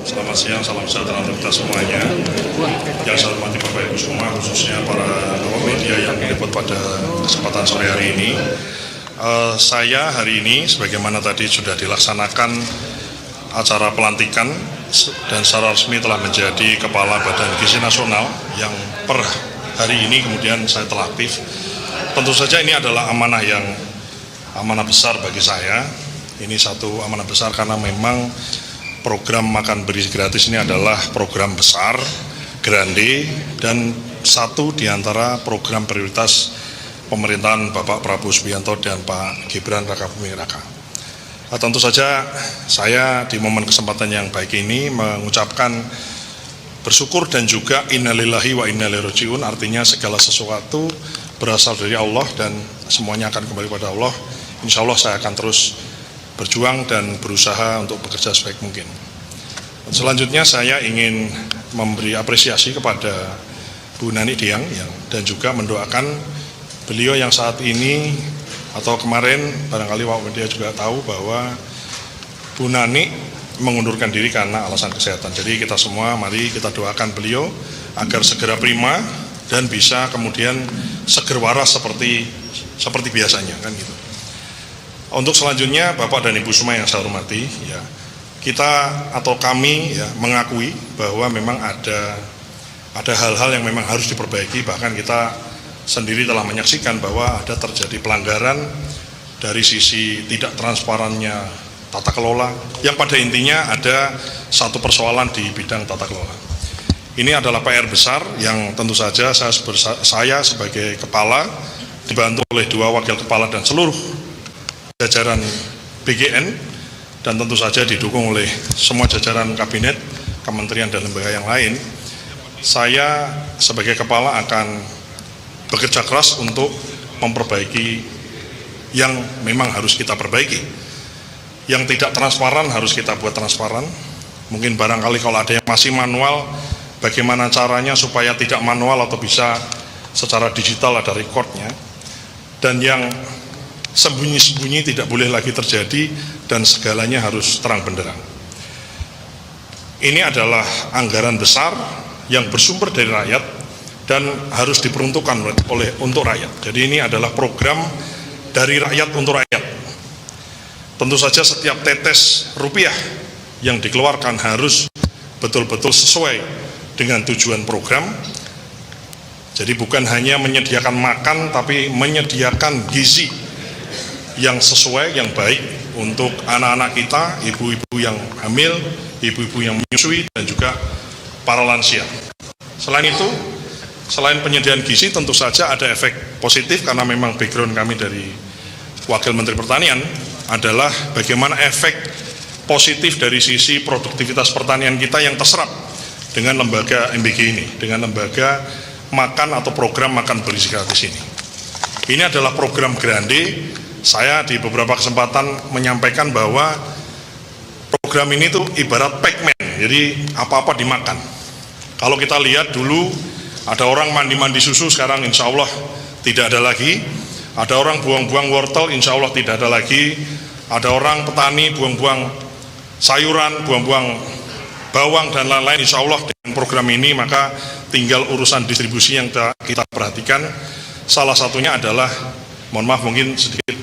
Selamat siang, salam sejahtera untuk kita semuanya. Yang saya hormati Bapak Ibu semua, khususnya para awak media yang meliput pada kesempatan sore hari ini. Saya hari ini, sebagaimana tadi sudah dilaksanakan acara pelantikan dan secara resmi telah menjadi Kepala Badan Gizi Nasional yang per hari ini kemudian saya telah aktif. Tentu saja ini adalah amanah besar bagi saya. Ini satu amanah besar karena memang program makan bergizi gratis ini adalah program besar, grande, dan satu di antara program prioritas pemerintahan Bapak Prabowo Subianto dan Pak Gibran Rakabuming Raka. Tentu saja saya di momen kesempatan yang baik ini mengucapkan bersyukur dan juga innalillahi wa inna ilaihi raji'un, artinya segala sesuatu berasal dari Allah dan semuanya akan kembali pada Allah. Insya Allah saya akan terus berjuang dan berusaha untuk bekerja sebaik mungkin. Selanjutnya saya ingin memberi apresiasi kepada Bu Nani Diang dan juga mendoakan beliau yang saat ini atau kemarin barangkali Pak Media juga tahu bahwa Bu Nani mengundurkan diri karena alasan kesehatan. Jadi kita semua mari kita doakan beliau agar segera prima dan bisa kemudian seger waras seperti biasanya kan gitu. Untuk selanjutnya Bapak dan Ibu semua yang saya hormati, ya, kita atau kami ya mengakui bahwa memang ada hal-hal yang memang harus diperbaiki. Bahkan kita sendiri telah menyaksikan bahwa ada terjadi pelanggaran dari sisi tidak transparannya tata kelola, yang pada intinya ada satu persoalan di bidang tata kelola. Ini adalah PR besar yang tentu saja saya sebagai kepala dibantu oleh 2 wakil kepala dan seluruh jajaran BGN dan tentu saja didukung oleh semua jajaran kabinet, kementerian dan lembaga yang lain. Saya sebagai kepala akan bekerja keras untuk memperbaiki yang memang harus kita perbaiki. Yang tidak transparan harus kita buat transparan. Mungkin barangkali kalau ada yang masih manual, bagaimana caranya supaya tidak manual atau bisa secara digital ada recordnya. Dan yang sembunyi-sembunyi tidak boleh lagi terjadi dan segalanya harus terang benderang. Ini adalah anggaran besar yang bersumber dari rakyat dan harus diperuntukkan untuk rakyat. Jadi ini adalah program dari rakyat untuk rakyat. Tentu saja setiap tetes rupiah yang dikeluarkan harus betul-betul sesuai dengan tujuan program. Jadi bukan hanya menyediakan makan, tapi menyediakan gizi yang sesuai, yang baik untuk anak-anak kita, ibu-ibu yang hamil, ibu-ibu yang menyusui, dan juga para lansia. Selain itu, selain penyediaan gizi, tentu saja ada efek positif karena memang background kami dari Wakil Menteri Pertanian adalah bagaimana efek positif dari sisi produktivitas pertanian kita yang terserap dengan lembaga MBG ini, dengan lembaga makan atau program makan bergizi gratis ini. Ini adalah program grande. Saya di beberapa kesempatan menyampaikan bahwa program ini tuh ibarat Pac-Man, jadi apa-apa dimakan. Kalau kita lihat dulu ada orang mandi-mandi susu, sekarang insya Allah tidak ada lagi. Ada orang buang-buang wortel, insya Allah tidak ada lagi. Ada orang petani buang-buang sayuran, buang-buang bawang dan lain-lain, insya Allah dengan program ini maka tinggal urusan distribusi yang kita perhatikan. Salah satunya adalah, mohon maaf mungkin sedikit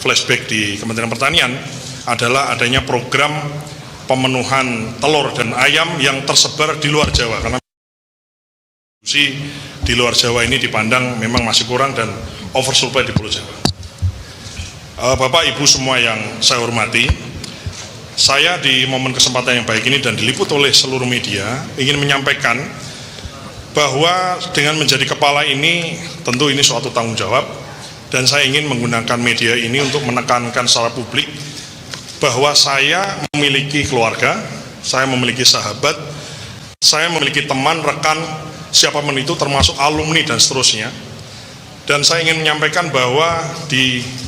flashback di Kementerian Pertanian, adalah adanya program pemenuhan telur dan ayam yang tersebar di luar Jawa, karena di luar Jawa ini dipandang memang masih kurang dan oversupply di Pulau Jawa. Bapak Ibu semua yang saya hormati, saya di momen kesempatan yang baik ini dan diliput oleh seluruh media ingin menyampaikan bahwa dengan menjadi kepala ini tentu ini suatu tanggung jawab. Dan saya ingin menggunakan media ini untuk menekankan secara publik bahwa saya memiliki keluarga, saya memiliki sahabat, saya memiliki teman, rekan, siapapun itu termasuk alumni dan seterusnya. Dan saya ingin menyampaikan bahwa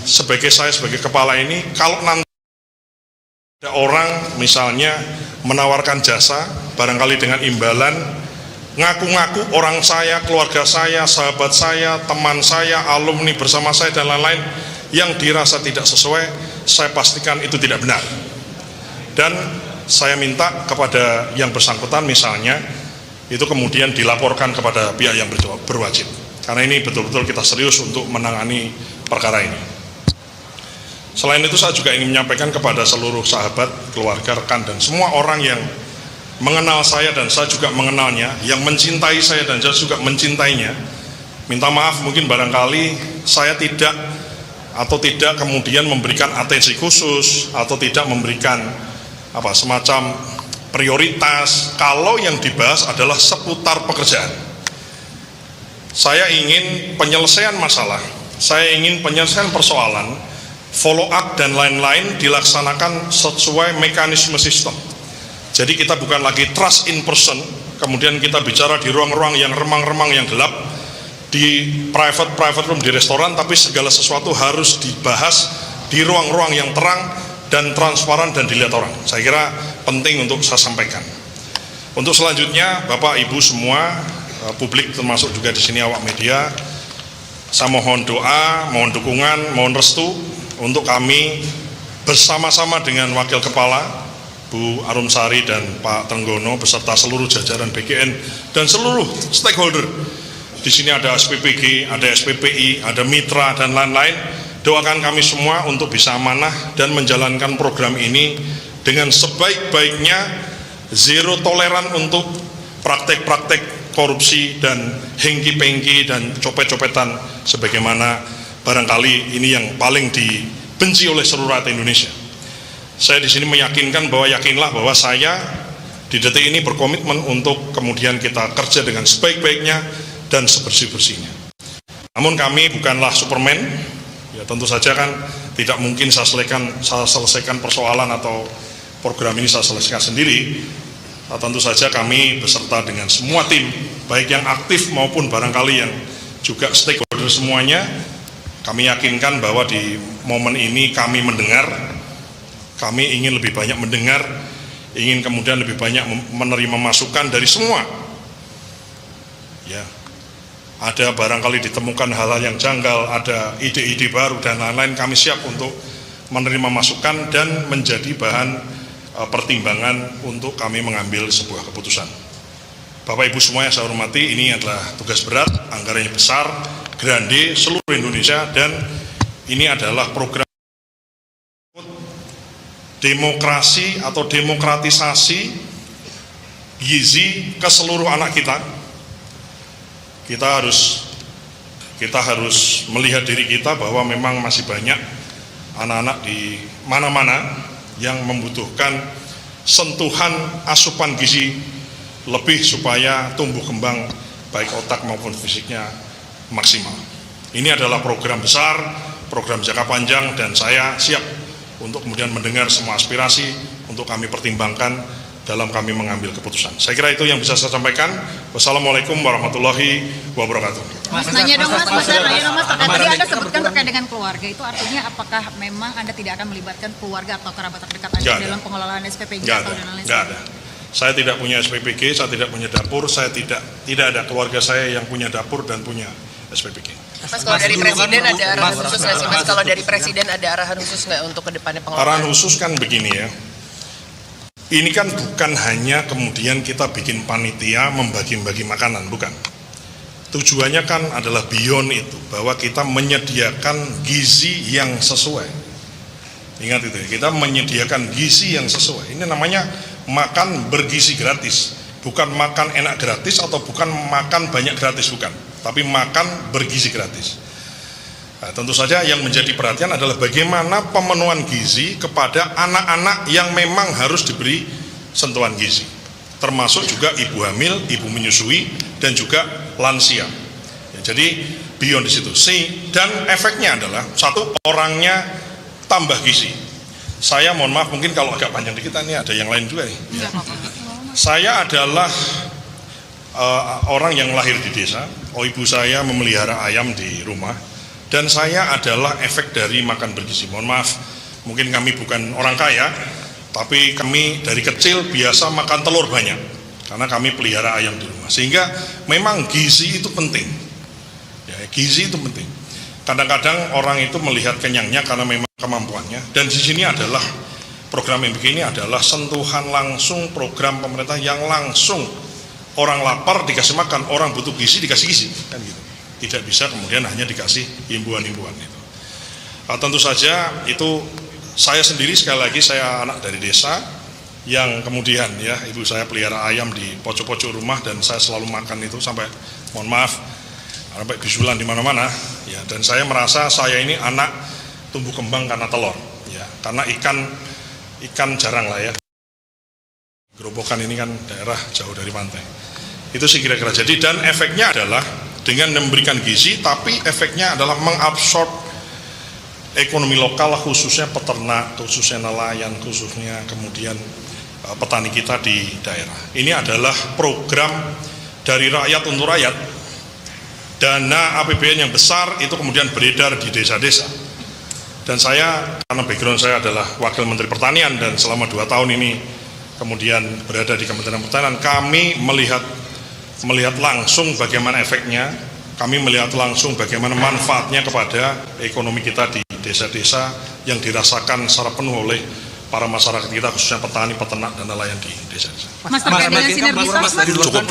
sebagai kepala ini, kalau nanti ada orang misalnya menawarkan jasa, barangkali dengan imbalan, ngaku-ngaku orang saya, keluarga saya, sahabat saya, teman saya, alumni bersama saya dan lain-lain yang dirasa tidak sesuai, saya pastikan itu tidak benar. Dan saya minta kepada yang bersangkutan misalnya itu kemudian dilaporkan kepada pihak yang berwajib, karena ini betul-betul kita serius untuk menangani perkara ini. Selain itu saya juga ingin menyampaikan kepada seluruh sahabat, keluarga, rekan, dan semua orang yang mengenal saya dan saya juga mengenalnya, yang mencintai saya dan saya juga mencintainya, minta maaf mungkin barangkali saya tidak kemudian memberikan atensi khusus atau tidak memberikan semacam prioritas kalau yang dibahas adalah seputar pekerjaan. Saya ingin penyelesaian masalah, saya ingin penyelesaian persoalan, follow up dan lain-lain dilaksanakan sesuai mekanisme sistem. Jadi kita bukan lagi trust in person, kemudian kita bicara di ruang-ruang yang remang-remang yang gelap, di private room di restoran, tapi segala sesuatu harus dibahas di ruang-ruang yang terang dan transparan dan dilihat orang. Saya kira penting untuk saya sampaikan. Untuk selanjutnya, Bapak Ibu semua, publik termasuk juga di sini awak media, saya mohon doa, mohon dukungan, mohon restu untuk kami bersama-sama dengan Wakil Kepala Bu Arumsari dan Pak Trenggono beserta seluruh jajaran BGN dan seluruh stakeholder. Di sini ada SPPG, ada SPPI, ada mitra dan lain-lain. Doakan kami semua untuk bisa amanah dan menjalankan program ini dengan sebaik-baiknya, zero toleran untuk praktek-praktek korupsi dan hengki-pengki dan copet-copetan sebagaimana barangkali ini yang paling dibenci oleh seluruh rakyat Indonesia. Saya di sini meyakinkan bahwa yakinlah bahwa saya di detik ini berkomitmen untuk kemudian kita kerja dengan sebaik-baiknya dan sebersih-bersihnya. Namun kami bukanlah Superman, ya tentu saja kan tidak mungkin saya selesaikan persoalan atau program ini saya selesaikan sendiri. Nah, tentu saja kami beserta dengan semua tim, baik yang aktif maupun barangkali yang juga stakeholder semuanya, kami yakinkan bahwa di momen ini kami mendengar. Kami ingin lebih banyak mendengar, ingin kemudian lebih banyak menerima masukan dari semua. Ya, ada barangkali ditemukan hal-hal yang janggal, ada ide-ide baru dan lain-lain. Kami siap untuk menerima masukan dan menjadi bahan pertimbangan untuk kami mengambil sebuah keputusan. Bapak Ibu semua yang saya hormati, ini adalah tugas berat, anggarannya besar, grande, seluruh Indonesia, dan ini adalah program demokrasi atau demokratisasi gizi ke seluruh anak kita. Kita harus melihat diri kita bahwa memang masih banyak anak-anak di mana-mana yang membutuhkan sentuhan asupan gizi lebih supaya tumbuh kembang baik otak maupun fisiknya maksimal. Ini adalah program besar, program jangka panjang, dan saya siap untuk kemudian mendengar semua aspirasi untuk kami pertimbangkan dalam kami mengambil keputusan. Saya kira itu yang bisa saya sampaikan. Wassalamualaikum warahmatullahi wabarakatuh. Mas, nanya dong Mas, tadi Anda sebutkan terkait dengan keluarga, itu artinya apakah memang Anda tidak akan melibatkan keluarga atau kerabat terdekat Anda dalam pengelolaan SPPG atau dan lain-lain? Nggak ada. Saya tidak punya SPPG, saya tidak punya dapur, saya tidak ada keluarga saya yang punya dapur dan punya SPPG. Mas, kalau dari Presiden ada arahan khusus nggak sih Mas? Kalau dari Presiden ada arahan khusus nggak untuk kedepannya pengelolaan? Arahan khusus kan begini ya. Ini kan bukan hanya kemudian kita bikin panitia membagi-bagi makanan, bukan. Tujuannya kan adalah beyond itu, bahwa kita menyediakan gizi yang sesuai. Ingat itu ya, kita menyediakan gizi yang sesuai. Ini namanya makan bergizi gratis, bukan makan enak gratis atau bukan makan banyak gratis, bukan. Tapi makan bergizi gratis. Nah, tentu saja yang menjadi perhatian adalah bagaimana pemenuhan gizi kepada anak-anak yang memang harus diberi sentuhan gizi, termasuk juga ibu hamil, ibu menyusui, dan juga lansia. Ya, jadi beyond di situ. Dan efeknya adalah satu, orangnya tambah gizi. Saya mohon maaf mungkin kalau agak panjang dikit, ini ada yang lain juga nih. Ya. Saya adalah orang yang lahir di desa. Ibu saya memelihara ayam di rumah, dan saya adalah efek dari makan bergizi. Mohon maaf, mungkin kami bukan orang kaya, tapi kami dari kecil biasa makan telur banyak, karena kami pelihara ayam di rumah. Sehingga memang gizi itu penting. Ya, gizi itu penting. Kadang-kadang orang itu melihat kenyangnya karena memang kemampuannya, dan di sini adalah program yang begini adalah sentuhan langsung program pemerintah yang langsung orang lapar dikasih makan, orang butuh gizi dikasih gizi, kan gitu. Tidak bisa kemudian hanya dikasih himbauan-himbauan itu. Tentu saja itu saya sendiri, sekali lagi saya anak dari desa yang kemudian ya ibu saya pelihara ayam di pojok-pojok rumah dan saya selalu makan itu sampai mohon maaf sampai bisulan di mana-mana ya, dan saya merasa saya ini anak tumbuh kembang karena telur ya, karena ikan jarang lah ya. Gerobokan ini kan daerah jauh dari pantai. Itu sih kira-kira. Jadi dan efeknya adalah dengan memberikan gizi, tapi efeknya adalah mengabsorb ekonomi lokal, khususnya peternak, khususnya nelayan, khususnya kemudian petani kita di daerah. Ini adalah program dari rakyat untuk rakyat. Dana APBN yang besar itu kemudian beredar di desa-desa. Dan saya, karena background saya adalah Wakil Menteri Pertanian dan selama 2 tahun ini kemudian berada di Kementerian Pertanian, kami melihat langsung bagaimana efeknya, kami melihat langsung bagaimana manfaatnya kepada ekonomi kita di desa-desa yang dirasakan secara penuh oleh para masyarakat kita, khususnya petani, peternak, dan nelayan di desa-desa. Mas, terkait dengan sinergitas, Mas? Cukup.